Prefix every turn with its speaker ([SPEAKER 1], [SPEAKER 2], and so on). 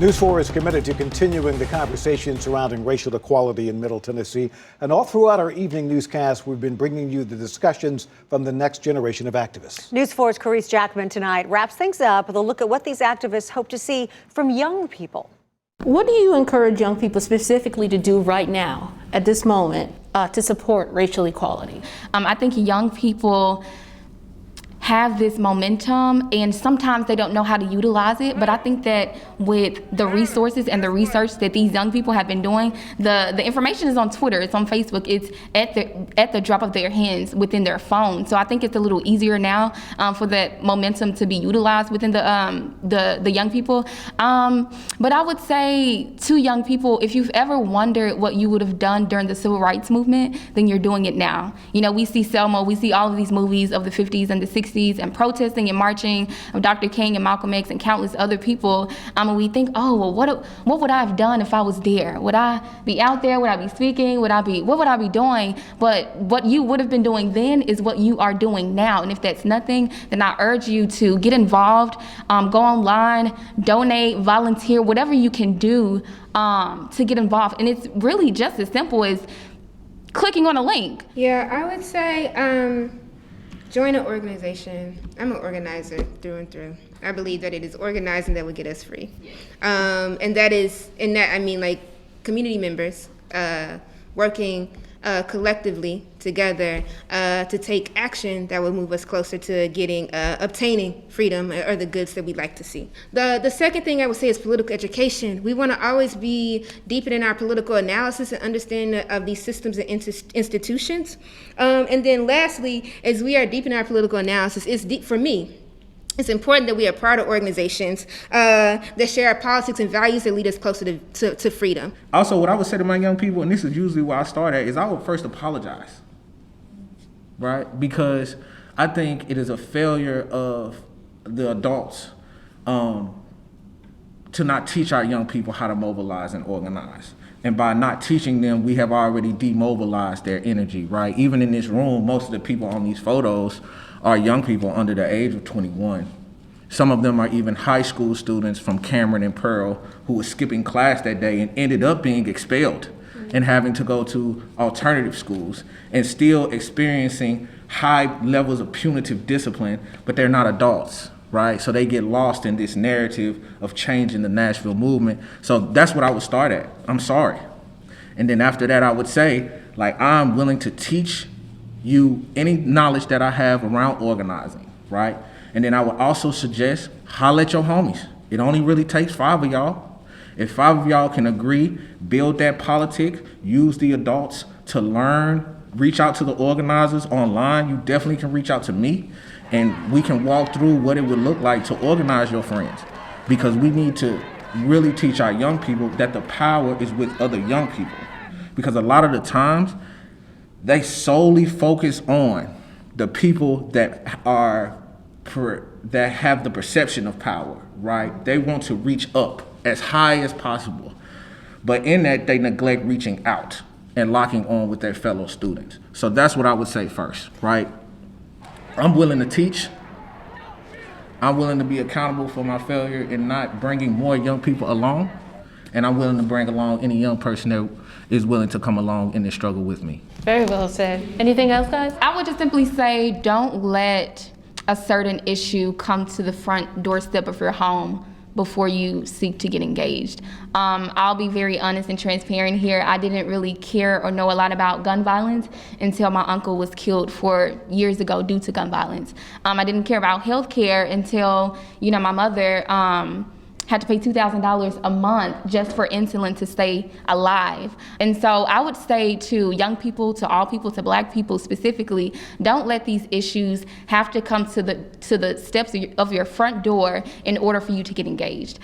[SPEAKER 1] News 4 is committed to continuing the conversation surrounding racial equality in Middle Tennessee. And all throughout our evening newscast, we've been bringing you the discussions from the next generation of activists.
[SPEAKER 2] News 4's Carice Jackman tonight wraps things up with a look at what these activists hope to see from young people.
[SPEAKER 3] What do you encourage young people specifically to do right now, at this moment, to support racial equality?
[SPEAKER 4] I think young people have this momentum and sometimes they don't know how to utilize it, but I think that with the resources and the research that these young people have been doing, the information is on Twitter, it's on Facebook, it's at the drop of their hands within their phone. So I think it's a little easier now for that momentum to be utilized within the young people. But I would say to young people, if you've ever wondered what you would have done during the civil rights movement, then you're doing it now. You know, we see Selma, we see all of these movies of the 50s and the 60s and protesting and marching of Dr. King and Malcolm X and countless other people. And we think, oh, well, what would I have done if I was there? Would I be out there? Would I be speaking? What would I be doing? But what you would have been doing then is what you are doing now. And if that's nothing, then I urge you to get involved, go online, donate, volunteer, whatever you can do to get involved. And it's really just as simple as clicking on a link.
[SPEAKER 5] Yeah, I would say join an organization. I'm an organizer through and through. I believe that it is organizing that will get us free. And I mean like community members working collectively together to take action that will move us closer to obtaining freedom or the goods that we'd like to see. The second thing I would say is political education. We want to always be deepening our political analysis and understanding of these systems and institutions. And then lastly, as we are deepening our political analysis, for me, it's important that we are part of organizations that share our politics and values that lead us closer to freedom.
[SPEAKER 6] Also, what I would say to my young people, and this is usually where I start at, is I would first apologize, right? Because I think it is a failure of the adults to not teach our young people how to mobilize and organize. And by not teaching them, we have already demobilized their energy, right? Even in this room, most of the people on these photos are young people under the age of 21. Some of them are even high school students from Cameron and Pearl who were skipping class that day and ended up being expelled and having to go to alternative schools and still experiencing high levels of punitive discipline, but they're not adults, right? So they get lost in this narrative of changing the Nashville movement. So that's what I would start at. I'm sorry. And then after that, I would say, like, I'm willing to teach you any knowledge that I have around organizing, right? And then I would also suggest holler at your homies. It only really takes 5 of y'all. If 5 of y'all can agree, build that politic, use the adults to learn, reach out to the organizers online. You definitely can reach out to me and we can walk through what it would look like to organize your friends, because we need to really teach our young people that the power is with other young people, because a lot of the times they solely focus on the people that have the perception of power, right? They want to reach up as high as possible. But in that, they neglect reaching out and locking on with their fellow students. So that's what I would say first, right? I'm willing to teach. I'm willing to be accountable for my failure in not bringing more young people along. And I'm willing to bring along any young person that is willing to come along in this struggle with me.
[SPEAKER 3] Very well said. Anything else, guys?
[SPEAKER 4] I would just simply say, don't let a certain issue come to the front doorstep of your home before you seek to get engaged. I'll be very honest and transparent here. I didn't really care or know a lot about gun violence until my uncle was killed 4 years ago due to gun violence. I didn't care about healthcare until, my mother had to pay $2,000 a month just for insulin to stay alive. And so I would say to young people, to all people, to Black people specifically, don't let these issues have to come to the steps of your front door in order for you to get engaged.